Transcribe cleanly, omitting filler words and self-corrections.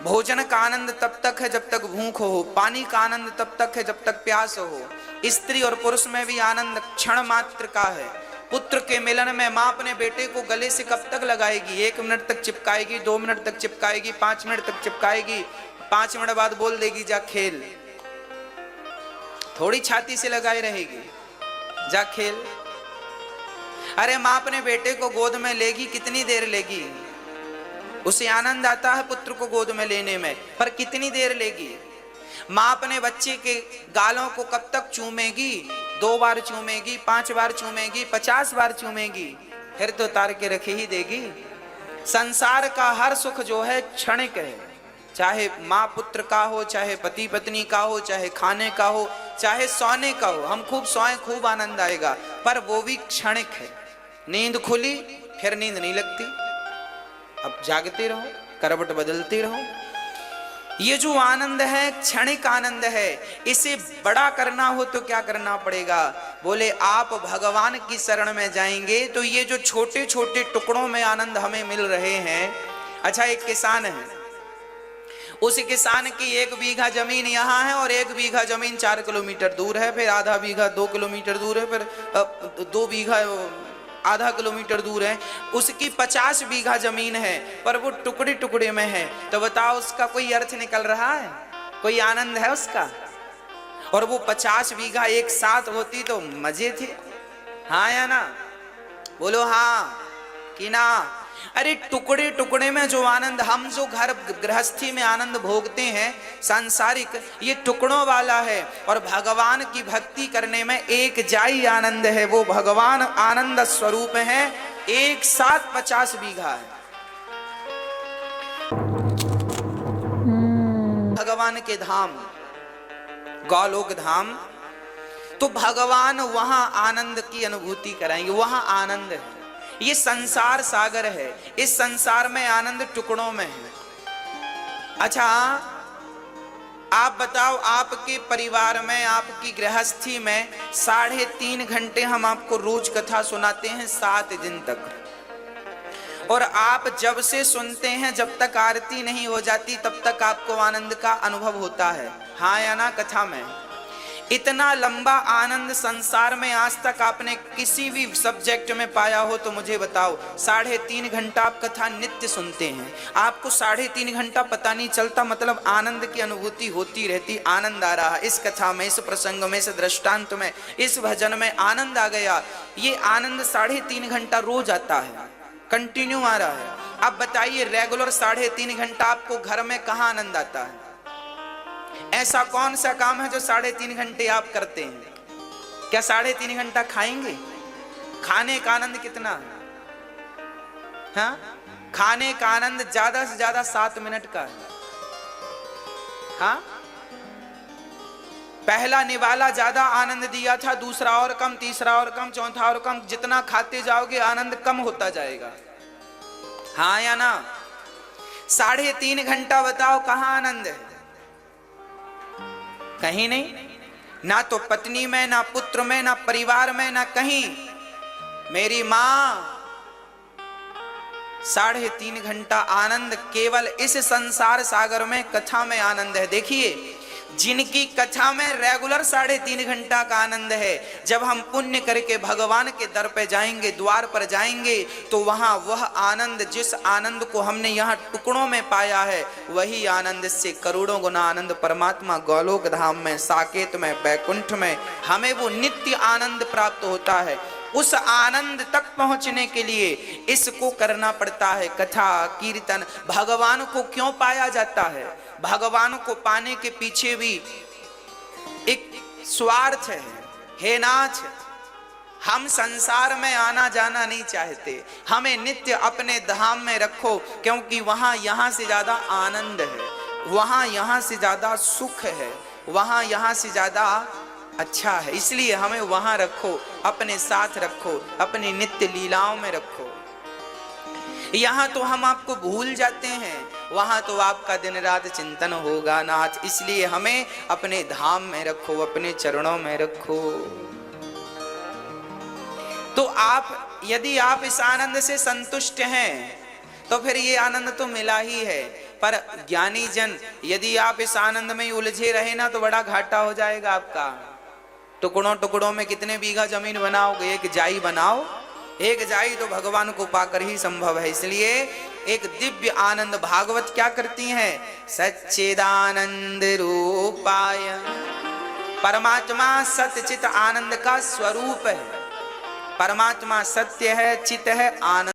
भोजन का आनंद तब तक है जब तक भूख हो, पानी का आनंद तब तक है जब तक प्यास हो। स्त्री और पुरुष में भी आनंद क्षण मात्र का है। पुत्र के मिलन में माँ अपने बेटे को गले से कब तक लगाएगी? 1 मिनट तक चिपकाएगी, 2 मिनट तक चिपकाएगी, 5 मिनट तक चिपकाएगी, 5 मिनट बाद बोल देगी जा खेल। थोड़ी छाती से लगाई रहेगी, जा खेल। अरे माँ अपने बेटे को गोद में लेगी, कितनी देर लेगी? उसे आनंद आता है पुत्र को गोद में लेने में, पर कितनी देर लेगी? माँ अपने बच्चे के गालों को कब तक चूमेगी? 2 बार चूमेगी, 5 बार चूमेगी, 50 बार चूमेगी, फिर तो उतार के रखे ही देगी। संसार का हर सुख जो है क्षणिक है, चाहे माँ पुत्र का हो, चाहे पति पत्नी का हो, चाहे खाने का हो, चाहे सोने का हो। हम खूब सोए, खूब आनंद आएगा, पर वो भी क्षणिक है। नींद खुली फिर नींद नहीं लगती, अब जागते रहो, करवट बदलते रहो। ये जो आनंद है क्षणिक आनंद है। इसे बड़ा करना हो तो क्या करना पड़ेगा? बोले आप भगवान की शरण में जाएंगे तो ये जो छोटे छोटे टुकड़ों में आनंद हमें मिल रहे हैं। अच्छा, एक किसान है, उस किसान की 1 बीघा जमीन यहाँ है और 1 बीघा जमीन 4 किलोमीटर दूर है, फिर आधा बीघा 2 किलोमीटर दूर है, फिर 2 बीघा आधा किलोमीटर दूर है। उसकी 50 बीघा जमीन है, पर वो टुकड़े टुकड़े में है। तो बताओ उसका कोई अर्थ निकल रहा है? कोई आनंद है उसका? और वो 50 बीघा एक साथ होती तो मजे थे, हाँ या ना? बोलो हाँ कि ना? अरे टुकड़े टुकड़े में जो आनंद, हम जो घर गृहस्थी में आनंद भोगते हैं सांसारिक, ये टुकड़ों वाला है। और भगवान की भक्ति करने में एक जाई आनंद है, वो भगवान आनंद स्वरूप है। एक साथ 50 बीघा है भगवान के धाम, गौलोक धाम। तो भगवान वहां आनंद की अनुभूति कराएंगे, वहां आनंद है। ये संसार सागर है, इस संसार में आनंद टुकड़ों में है। अच्छा, आप बताओ, आपके परिवार में, आपकी गृहस्थी में 3.5 घंटे हम आपको रोज कथा सुनाते हैं 7 दिन तक, और आप जब से सुनते हैं जब तक आरती नहीं हो जाती तब तक आपको आनंद का अनुभव होता है, हाँ या ना? कथा में इतना लंबा आनंद संसार में आज तक आपने किसी भी सब्जेक्ट में पाया हो तो मुझे बताओ। 3.5 घंटा आप कथा नित्य सुनते हैं, आपको 3.5 घंटा पता नहीं चलता, मतलब आनंद की अनुभूति होती रहती। आनंद आ रहा है इस कथा में, इस प्रसंग में, इस दृष्टांत में, इस भजन में आनंद आ गया। ये आनंद 3.5 घंटा रोज आता है, कंटिन्यू आ रहा है। अब बताइए, रेगुलर 3.5 घंटा आपको घर में कहाँ आनंद आता है? ऐसा कौन सा काम है जो 3.5 घंटे आप करते हैं? क्या 3.5 घंटा खाएंगे? खाने का आनंद कितना है? हाँ, खाने का आनंद ज्यादा से ज्यादा 7 मिनट का है। हाँ, पहला निवाला ज्यादा आनंद दिया था, दूसरा और कम, तीसरा और कम, चौथा और कम। जितना खाते जाओगे आनंद कम होता जाएगा, हाँ या ना? 3.5 घंटा बताओ कहाँ आनंद है? कहीं नहीं, ना तो पत्नी में, ना पुत्र में, ना परिवार में, ना कहीं। मेरी मां 3.5 घंटा आनंद केवल इस संसार सागर में कथा में आनंद है। देखिए, जिनकी कथा में रेगुलर 3.5 घंटा का आनंद है, जब हम पुण्य करके भगवान के दर पे जाएंगे, द्वार पर जाएंगे, तो वहां वह आनंद, जिस आनंद को हमने यहाँ टुकड़ों में पाया है, वही आनंद से करोड़ों गुना आनंद परमात्मा गौलोक धाम में, साकेत में, बैकुंठ में हमें वो नित्य आनंद प्राप्त होता है। उस आनंद तक पहुंचने के लिए इसको करना पड़ता है, कथा कीर्तन। भगवान को क्यों पाया जाता है? भगवान को पाने के पीछे भी एक स्वार्थ है नाथ। हम संसार में आना जाना नहीं चाहते, हमें नित्य अपने धाम में रखो, क्योंकि वहां यहाँ से ज्यादा आनंद है, वहां यहाँ से ज्यादा सुख है, वहां यहाँ से ज्यादा अच्छा है। इसलिए हमें वहां रखो, अपने साथ रखो, अपनी नित्य लीलाओं में रखो। यहाँ तो हम आपको भूल जाते हैं, वहां तो आपका दिन रात चिंतन होगा नाथ। इसलिए हमें अपने धाम में रखो, अपने चरणों में रखो। तो यदि आप इस आनंद से संतुष्ट हैं तो फिर ये आनंद तो मिला ही है। पर ज्ञानी जन यदि आप इस आनंद में उलझे रहे ना तो बड़ा घाटा हो जाएगा आपका। टुकड़ों टुकड़ों में कितने बीघा जमीन बनाओगे, एक जाई बनाओ, एक जाई तो भगवान को पाकर ही संभव है। इसलिए एक दिव्य आनंद भागवत क्या करती हैं, सच्चिदानंद रूपाय, परमात्मा सत्य चित आनंद का स्वरूप है। परमात्मा सत्य है, चित है, आनंद